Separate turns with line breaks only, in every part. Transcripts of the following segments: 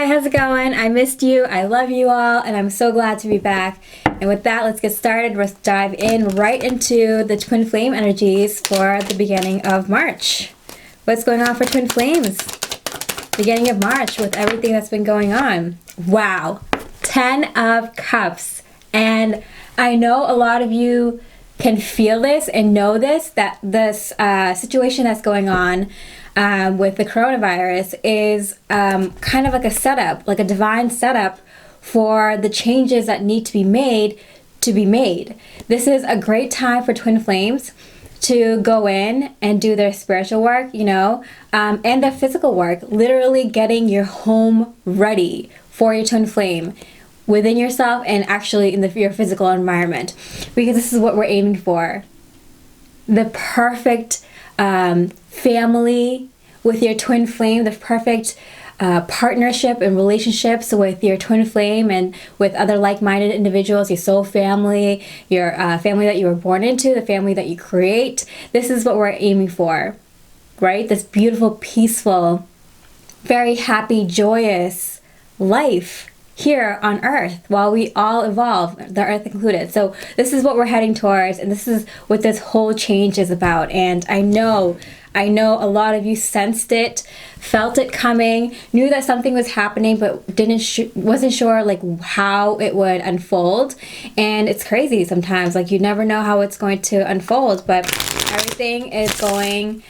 Hi, how's it going? I missed you. I love you all, and I'm so glad to be back. And with that, let's get started. Let's dive in right into the twin flame energies for the beginning of March. What's going on for twin flames? Beginning of March with everything that's been going on. Wow. 10 of Cups. And I know a lot of you can feel this and know this, that this situation that's going on with the coronavirus is kind of like a setup, like a divine setup for the changes that need to be made. This is a great time for twin flames to go in and do their spiritual work, and their physical work, literally getting your home ready for your twin flame within yourself and actually in your physical environment, because this is what we're aiming for. The perfect family with your twin flame, the perfect partnership and relationships with your twin flame and with other like-minded individuals, your soul family, your family that you were born into, the family that you create. This is what we're aiming for, right? This beautiful, peaceful, very happy, joyous life here on Earth while we all evolve, the Earth included. So this is what we're heading towards, and this is what this whole change is about. And I know a lot of you sensed it, felt it coming, knew that something was happening, but wasn't sure like how it would unfold. And it's crazy sometimes, like you never know how it's going to unfold, but everything is going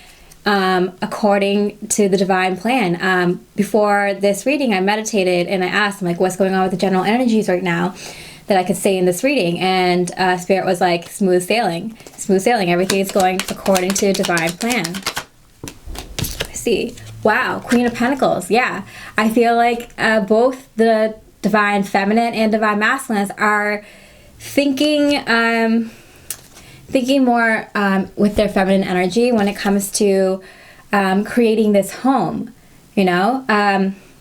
according to the divine plan. Before this reading, I meditated and I asked, I'm like, what's going on with the general energies right now that I could say in this reading? And Spirit was like, smooth sailing. Everything is going according to divine plan. Let's see. Wow, Queen of Pentacles. Yeah, I feel like both the divine feminine and divine masculines are thinking more with their feminine energy when it comes to creating this home,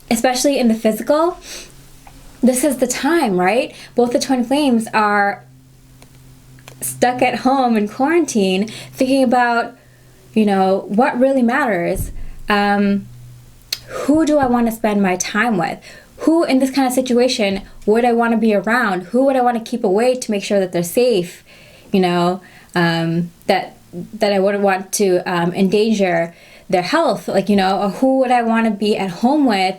especially in the physical. This is the time, right? Both the twin flames are stuck at home in quarantine thinking about, what really matters. Who do I want to spend my time with? Who in this kind of situation would I want to be around? Who would I want to keep away to make sure that they're safe? That I wouldn't want to endanger their health, or who would I want to be at home with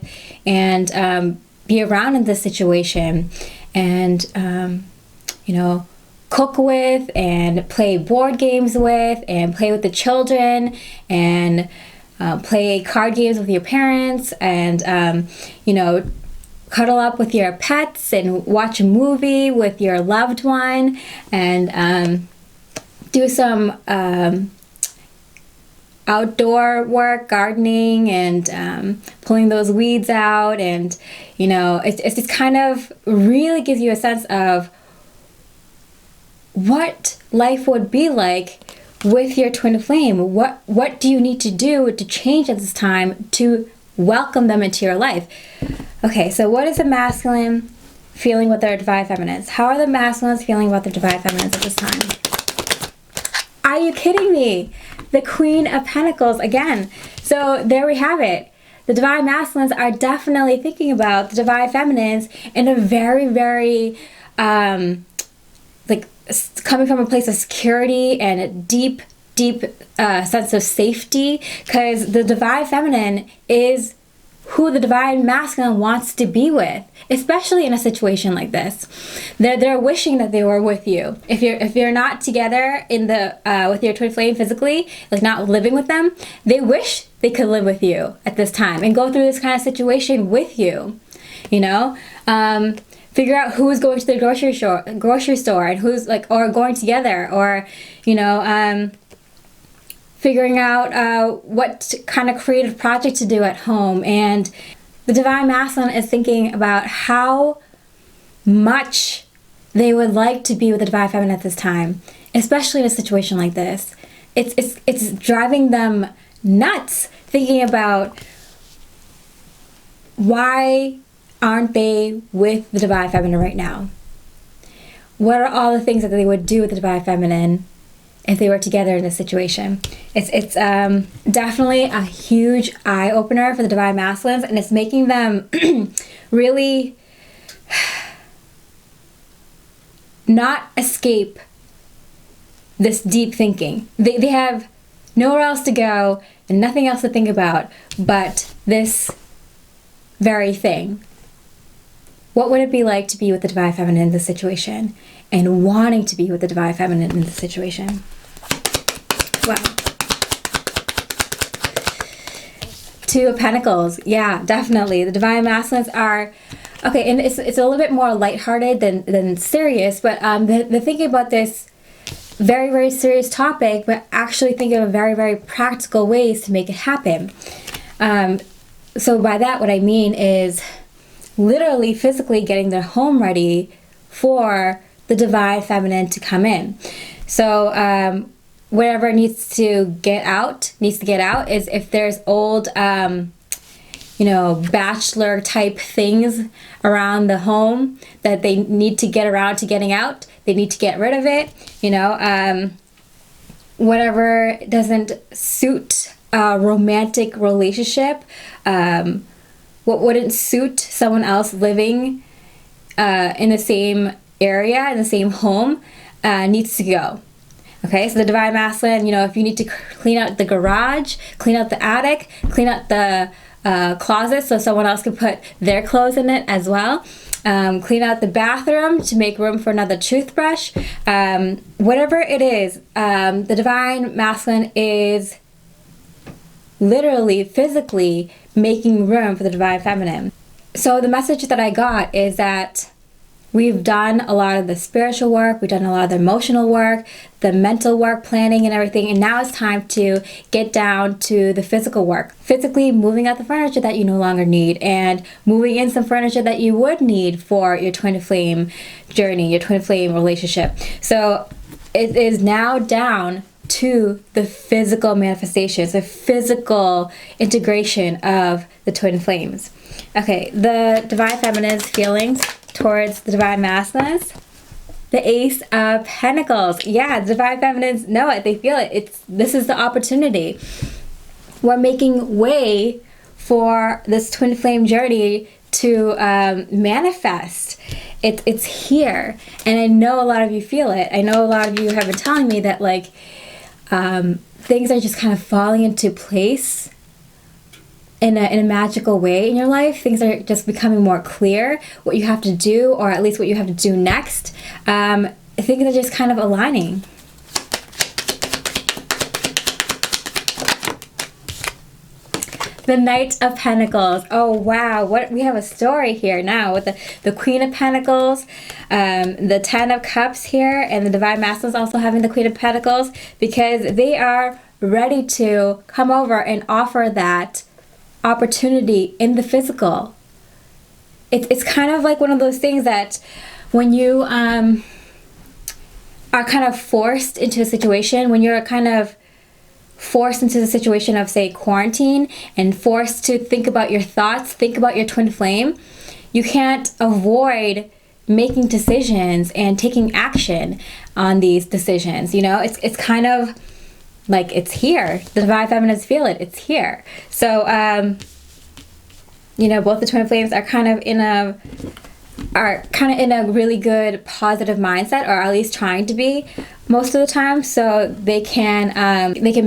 and be around in this situation and, cook with and play board games with and play with the children and play card games with your parents and, cuddle up with your pets and watch a movie with your loved one and do some outdoor work, gardening and pulling those weeds out. And, it's just kind of really gives you a sense of what life would be like with your twin flame. What do you need to do to change at this time to welcome them into your life? Okay, so what is the masculine feeling with their divine feminines? How are the masculines feeling about their divine feminines at this time? Are you kidding me? The Queen of Pentacles again. So there we have it. The divine masculines are definitely thinking about the divine feminines in a very, very, coming from a place of security and a deep sense of safety, because the divine feminine is who the divine masculine wants to be with, especially in a situation like this. They're wishing that they were with you. If you're not together in the with your twin flame physically, like not living with them, they wish they could live with you at this time and go through this kind of situation with you. Figure out who's going to the grocery store and who's or going together, or figuring out what kind of creative project to do at home. And the divine masculine is thinking about how much they would like to be with the divine feminine at this time, especially in a situation like this. It's driving them nuts thinking about why aren't they with the divine feminine right now? What are all the things that they would do with the divine feminine if they were together in this situation? It's definitely a huge eye opener for the divine masculines, and it's making them really not escape this deep thinking. They have nowhere else to go and nothing else to think about but this very thing. What would it be like to be with the divine feminine in this situation, and wanting to be with the divine feminine in this situation? Wow. Two of Pentacles. Yeah, definitely. The divine masculines are okay, and it's a little bit more lighthearted than serious, but the thinking about this very, very serious topic, but actually thinking of very, very practical ways to make it happen. So by that, what I mean is literally physically getting their home ready for the divine feminine to come in. So whatever needs to get out is if there's old bachelor type things around the home that they need to get around to getting out, they need to get rid of it. Whatever doesn't suit a romantic relationship, what wouldn't suit someone else living in the same area, in the same home, needs to go. Okay, so the divine masculine, if you need to clean out the garage, clean out the attic, clean out the closet so someone else can put their clothes in it as well, clean out the bathroom to make room for another toothbrush, whatever it is, the divine masculine is literally, physically making room for the divine feminine. So the message that I got is that we've done a lot of the spiritual work, we've done a lot of the emotional work, the mental work, planning and everything, and now it's time to get down to the physical work. Physically moving out the furniture that you no longer need, and moving in some furniture that you would need for your twin flame journey, your twin flame relationship. So it is now down to the physical manifestations, the physical integration of the twin flames. Okay, the divine feminine's feelings towards the divine masculines. The Ace of Pentacles. Yeah, the divine feminines know it. They feel it. This is the opportunity. We're making way for this twin flame journey to manifest. It's here, and I know a lot of you feel it. I know a lot of you have been telling me that things are just kind of falling into place in a magical way in your life. Things are just becoming more clear, what you have to do, or at least what you have to do next. Things are just kind of aligning. The Knight of Pentacles. Oh wow, we have a story here now with the Queen of Pentacles, the Ten of Cups here, and the Divine Masculines also having the Queen of Pentacles, because they are ready to come over and offer that opportunity in the physical. It's kind of like one of those things that when you are kind of forced into a situation, when you're kind of forced into the situation of, say, quarantine, and forced to think about your thoughts, think about your twin flame, you can't avoid making decisions and taking action on these decisions. It's kind of like it's here. The divine feminines feel it. It's here. So, both the twin flames are kind of in a really good positive mindset, or at least trying to be most of the time, so they can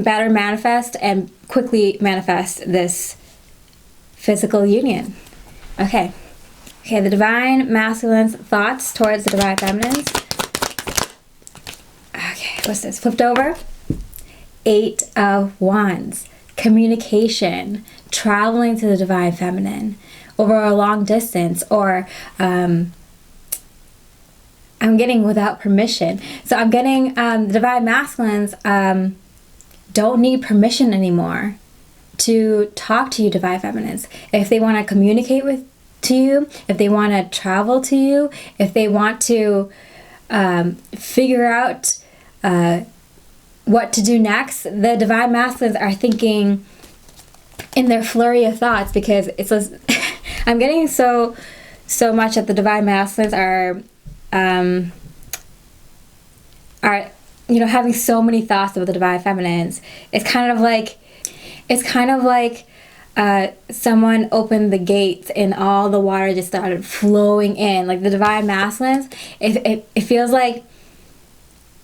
better manifest and quickly manifest this physical union. Okay, the divine masculine's thoughts towards the divine feminines. Okay, what's this? Flipped over. 8 of Wands. Communication, traveling to the divine feminine over a long distance, or I'm getting without permission. So I'm getting the divine masculines don't need permission anymore to talk to you, divine feminines. If they want to communicate to you, if they want to travel to you, if they want to figure out what to do next, the divine masculines are thinking in their flurry of thoughts, because I'm getting so much that the divine masculines are having so many thoughts about the divine feminines, it's kind of like someone opened the gates and all the water just started flowing in. Like the divine masculines, it feels like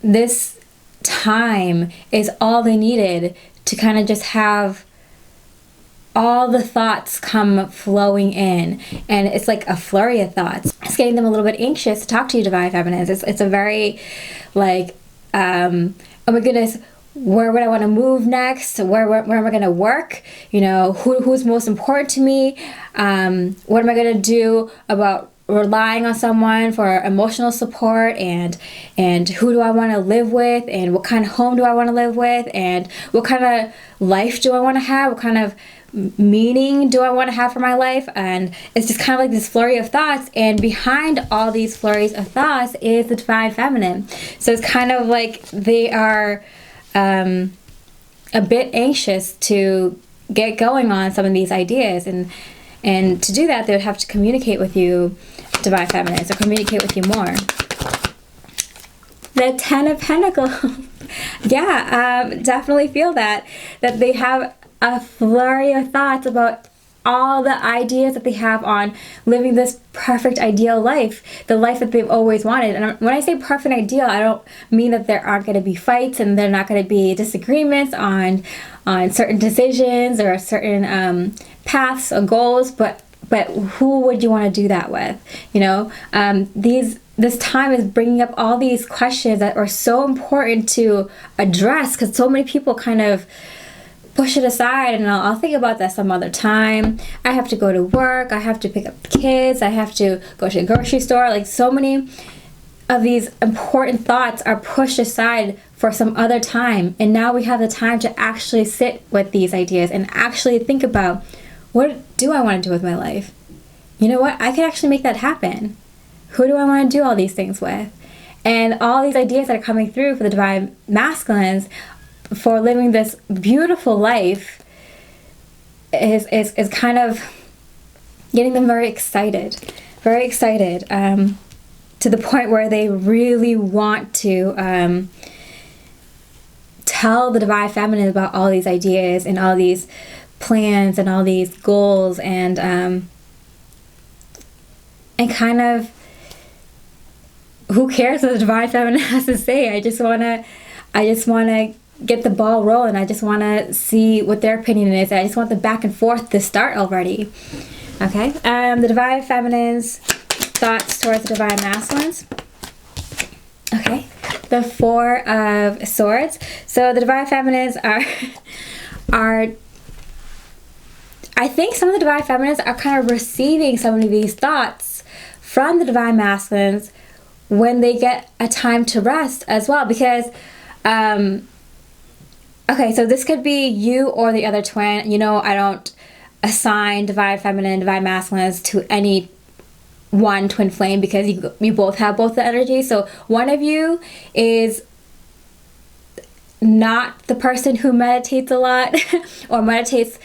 this time is all they needed to kind of just have all the thoughts come flowing in, and it's like a flurry of thoughts. It's getting them a little bit anxious to talk to you, divine feminines. It's a very like, oh my goodness, where would I want to move next? Where am I going to work? Who's most important to me? What am I going to do about relying on someone for emotional support, and who do I want to live with, and what kind of home do I want to live with, and what kind of life do I want to have? What kind of meaning do I want to have for my life? And it's just kind of like this flurry of thoughts, and behind all these flurries of thoughts is the divine feminine. So it's kind of like they are a bit anxious to get going on some of these ideas, and to do that they would have to communicate with you, divine feminine, so communicate with you more. The 10 of Pentacles. Definitely feel that they have a flurry of thoughts about all the ideas that they have on living this perfect ideal life, the life that they've always wanted. And when I say perfect ideal, I don't mean that there aren't going to be fights and there are not going to be disagreements on certain decisions or certain paths or goals, but who would you want to do that with? This time is bringing up all these questions that are so important to address, because so many people kind of push it aside, and I'll think about that some other time. I have to go to work, I have to pick up the kids, I have to go to the grocery store. Like, so many of these important thoughts are pushed aside for some other time, and now we have the time to actually sit with these ideas and actually think about, what do I want to do with my life? You know what? I can actually make that happen. Who do I want to do all these things with? And all these ideas that are coming through for the divine masculines for living this beautiful life is kind of getting them very excited, to the point where they really want to tell the divine feminine about all these ideas and all these plans and all these goals, and kind of, who cares what the divine feminine has to say? I just want to get the ball rolling. I just want to see what their opinion is. I just want the back and forth to start already. Okay, the divine feminine's thoughts towards the divine masculines. Okay, the 4 of Swords. So the divine feminines are I think some of the divine feminines are kind of receiving some of these thoughts from the divine masculines when they get a time to rest as well, because okay, so this could be you or the other twin. I don't assign divine feminine, divine masculines to any one twin flame, because you both have both the energy. So one of you is not the person who meditates a lot or meditates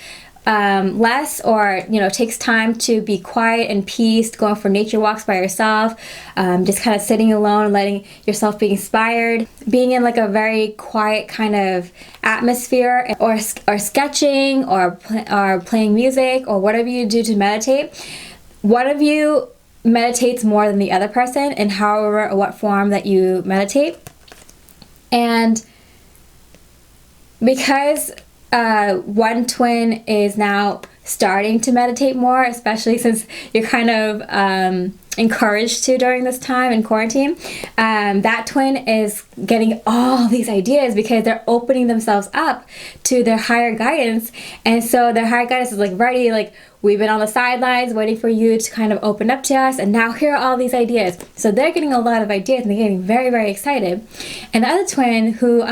less, or takes time to be quiet and peace, going for nature walks by yourself, just kind of sitting alone and letting yourself be inspired, being in like a very quiet kind of atmosphere, or sketching, or playing music, or whatever you do to meditate. One of you meditates more than the other person, in however or what form that you meditate. And because one twin is now starting to meditate more, especially since you're kind of encouraged to during this time in quarantine, that twin is getting all these ideas because they're opening themselves up to their higher guidance. And so their higher guidance is like, ready, like, we've been on the sidelines waiting for you to kind of open up to us, and now here are all these ideas. So they're getting a lot of ideas and they're getting very, very excited. And the other twin, who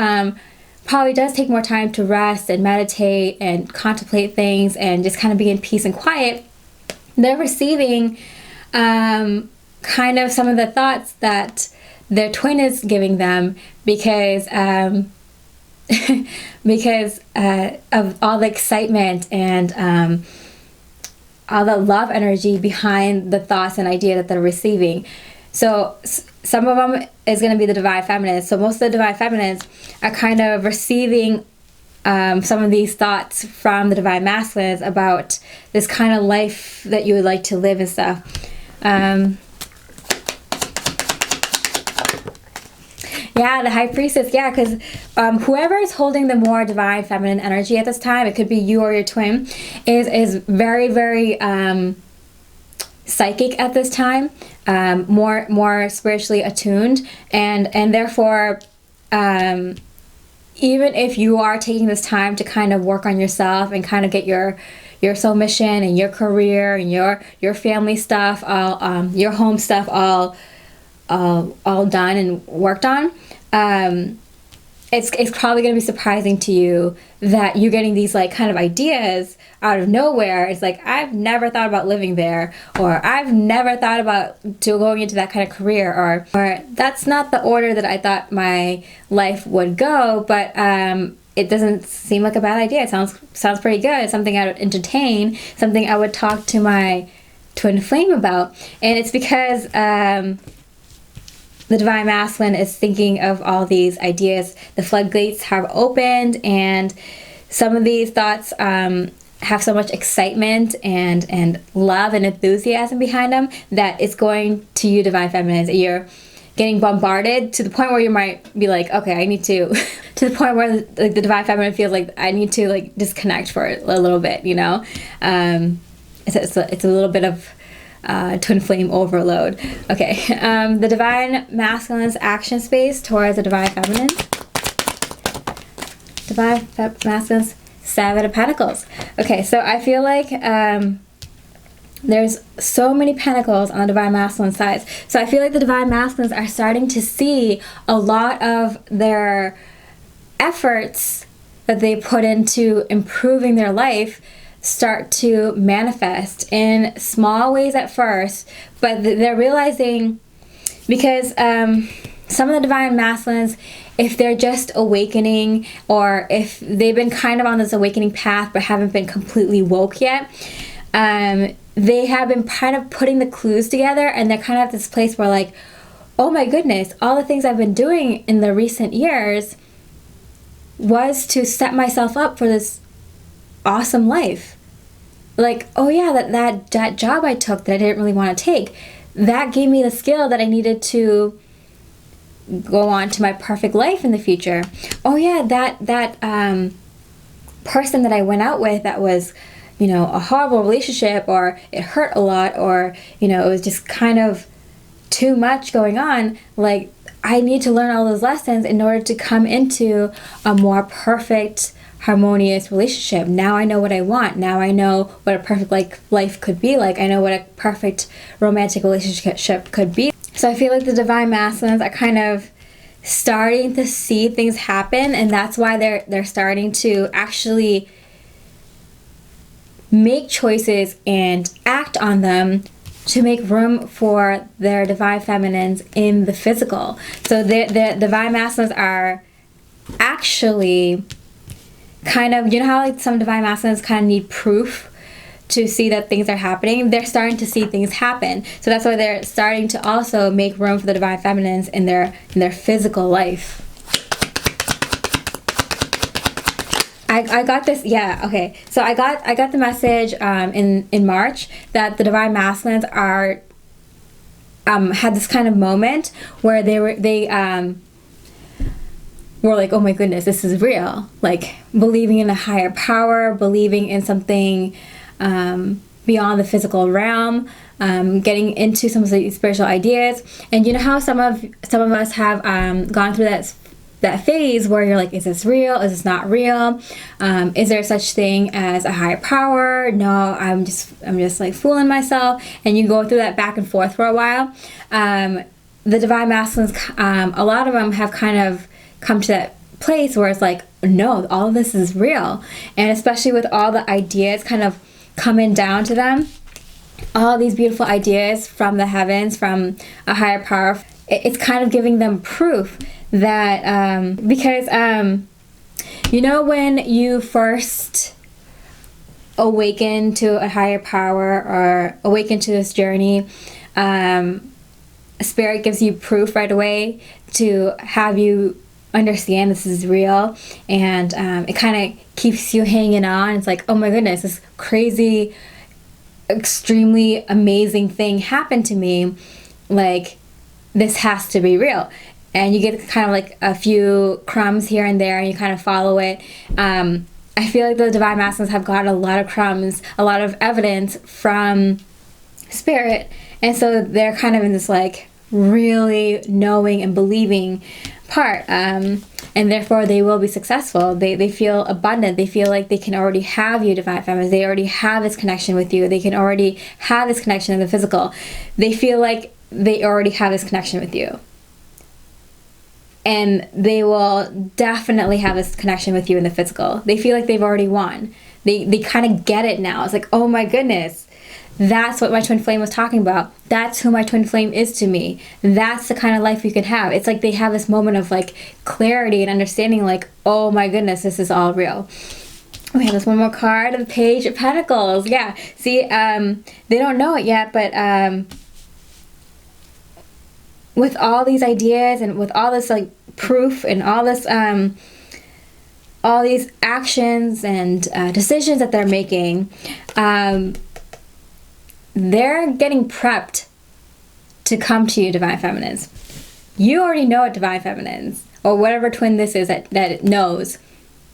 probably does take more time to rest and meditate and contemplate things and just kind of be in peace and quiet, they're receiving kind of some of the thoughts that their twin is giving them, because of all the excitement and all the love energy behind the thoughts and idea that they're receiving. So some of them is going to be the divine feminines. So most of the divine feminines are kind of receiving some of these thoughts from the divine masculines about this kind of life that you would like to live and stuff. Yeah, the high priestess. Yeah, because whoever is holding the more divine feminine energy at this time, it could be you or your twin, is very, very psychic at this time, more spiritually attuned, and therefore, even if you are taking this time to kind of work on yourself and kind of get your soul mission and your career and your family stuff, all your home stuff, all done and worked on, it's probably going to be surprising to you that you're getting these like kind of ideas out of nowhere. It's like, I've never thought about living there, or I've never thought about going into that kind of career, or that's not the order that I thought my life would go, but it doesn't seem like a bad idea. It sounds pretty good. It's something I would entertain, something I would talk to my twin flame about. And it's because the divine masculine is thinking of all these ideas. The floodgates have opened, and some of these thoughts have so much excitement and love and enthusiasm behind them that it's going to you, divine feminines. You're getting bombarded to the point where you might be like, okay, I need to to the point where like the divine feminine feels like I need to like disconnect for a little bit, you know. It's a little bit of twin flame overload. Okay, the divine masculine's action space towards the divine feminine. Divine masculine's 7 of Pentacles. Okay, so I feel like there's so many pentacles on the divine masculine side. So I feel like the divine masculines are starting to see a lot of their efforts that they put into improving their life start to manifest in small ways at first, but they're realizing, because some of the divine masculines, if they're just awakening, or if they've been kind of on this awakening path but haven't been completely woke yet, they have been kind of putting the clues together, and they're kind of at this place where like, oh my goodness, all the things I've been doing in the recent years was to set myself up for this awesome life. Like, oh yeah, that job I took that I didn't really want to take, that gave me the skill that I needed to go on to my perfect life in the future. Oh yeah, that person that I went out with that was, you know, a horrible relationship, or it hurt a lot, or, you know, it was just kind of too much going on. Like, I need to learn all those lessons in order to come into a more perfect, harmonious relationship. Now I know what I want. Now I know what a perfect life could be like. I know what a perfect romantic relationship could be. So I feel like the divine masculines are kind of starting to see things happen, and that's why they're starting to actually make choices and act on them to make room for their divine feminines in the physical. So the divine masculines are actually kind of, you know how like some divine masculines kind of need proof to see that things are happening? They're starting to see things happen. So that's why they're starting to also make room for the divine feminines in their physical life. I got this, yeah, okay. So I got the message in March that the divine masculines are had this kind of moment where they were like, oh my goodness, this is real. Like, believing in a higher power, believing in something beyond the physical realm, getting into some of the spiritual ideas. And you know how some of us have gone through that phase where you're like, is this real? Is this not real? Is there such thing as a higher power? No, I'm just like fooling myself. And you go through that back and forth for a while. The divine masculines, a lot of them have kind of come to that place where it's like, no, all of this is real. And especially with all the ideas kind of coming down to them, all these beautiful ideas from the heavens, from a higher power, it's kind of giving them proof that because you know, when you first awaken to a higher power or awaken to this journey, Spirit gives you proof right away to have you understand this is real, and it kind of keeps you hanging on. It's like, oh my goodness, this crazy, extremely amazing thing happened to me. Like, this has to be real. And you get kind of like a few crumbs here and there, and you kind of follow it. I feel like the Divine Masculines have gotten a lot of crumbs, a lot of evidence from Spirit, and so they're kind of in this like really knowing and believing part, and therefore they will be successful. They feel abundant. They feel like they can already have you, Divine Feminines. They already have this connection with you. They can already have this connection in the physical. They feel like they already have this connection with you. And they will definitely have this connection with you in the physical. They feel like they've already won. They kind of get it now. It's like, oh my goodness, that's what my twin flame was talking about. That's who my twin flame is to me. That's the kind of life we can have. It's like they have this moment of like clarity and understanding, like, oh my goodness, this is all real. We have this one more card, the Page of Pentacles. Yeah, see, they don't know it yet, but with all these ideas and with all this like proof and all this all these actions and decisions that they're making, they're getting prepped to come to you, Divine Feminines. You already know it, Divine Feminines, or whatever twin this is that it knows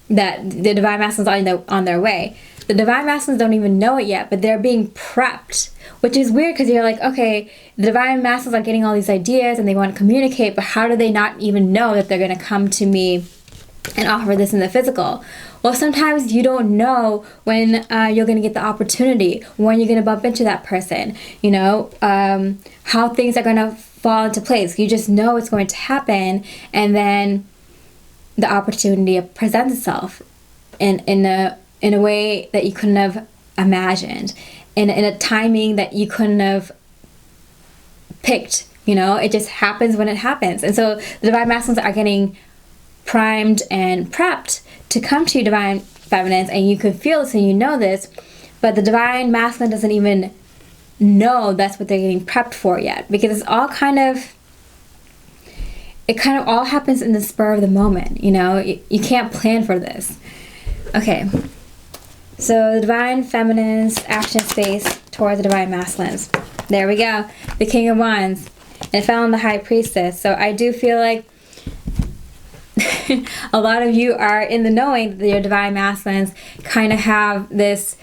that the Divine Masculines are on their way. The Divine Masculines don't even know it yet, but they're being prepped, which is weird because you're like, okay, the Divine Masculines are getting all these ideas and they want to communicate, but how do they not even know that they're going to come to me and offer this in the physical? Well, sometimes you don't know when you're going to get the opportunity, when you're going to bump into that person, you know, how things are going to fall into place. You just know it's going to happen, and then the opportunity presents itself in a way that you couldn't have imagined, in a timing that you couldn't have picked. You know, it just happens when it happens. And so the Divine Masculines are getting primed and prepped to come to you, Divine Feminines, and you can feel this and you know this, but the Divine Masculine doesn't even know that's what they're getting prepped for yet, because it's all kind of all happens in the spur of the moment. You know, you can't plan for this. Okay, so the Divine Feminines action space towards the Divine Masculines. There we go, the King of Wands, and it fell on the High Priestess. So I do feel like a lot of you are in the knowing that your Divine Masculines kind of have this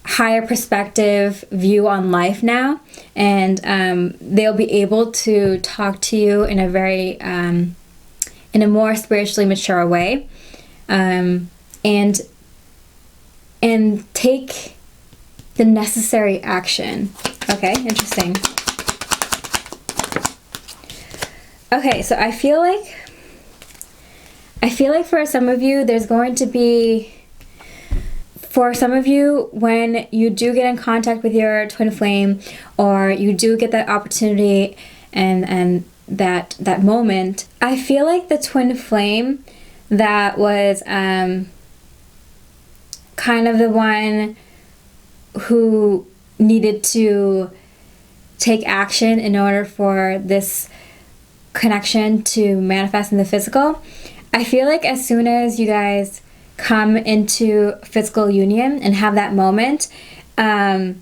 higher perspective view on life now, and they'll be able to talk to you in a very in a more spiritually mature way, and take the necessary action. Okay, interesting. Okay, so I feel like for some of you, there's going to be, for some of you, when you do get in contact with your twin flame, or you do get that opportunity and that moment, I feel like the twin flame that was kind of the one who needed to take action in order for this connection to manifest in the physical, I feel like as soon as you guys come into physical union and have that moment, that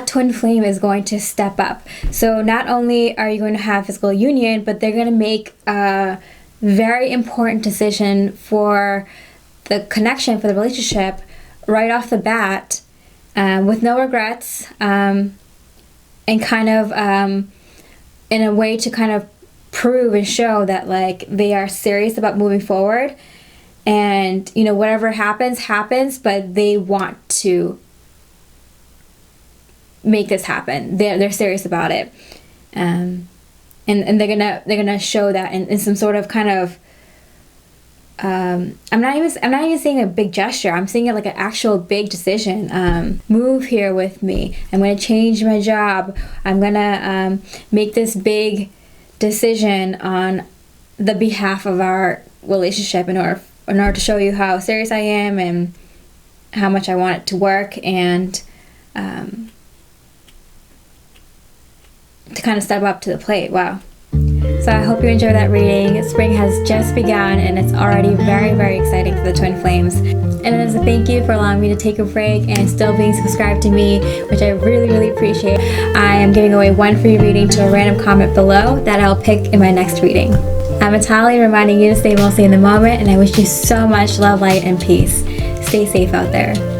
twin flame is going to step up. So not only are you going to have physical union, but they're going to make a very important decision for the connection, for the relationship, right off the bat, with no regrets, and kind of in a way to kind of prove and show that like they are serious about moving forward, and you know, whatever happens, but they want to make this happen. They're serious about it, and they're gonna show that in some sort of kind of I'm not even saying a big gesture. I'm saying it like an actual big decision. Move here with me. I'm gonna change my job. I'm gonna make this big decision on the behalf of our relationship in order to show you how serious I am and how much I want it to work, and kind of step up to the plate. Wow. So I hope you enjoyed that reading. Spring has just begun and it's already very, very exciting for the twin flames. And as a thank you for allowing me to take a break and still being subscribed to me, which I really, really appreciate, I am giving away one free reading to a random comment below that I'll pick in my next reading. I'm Mitali, reminding you to stay mostly in the moment, and I wish you so much love, light, and peace. Stay safe out there.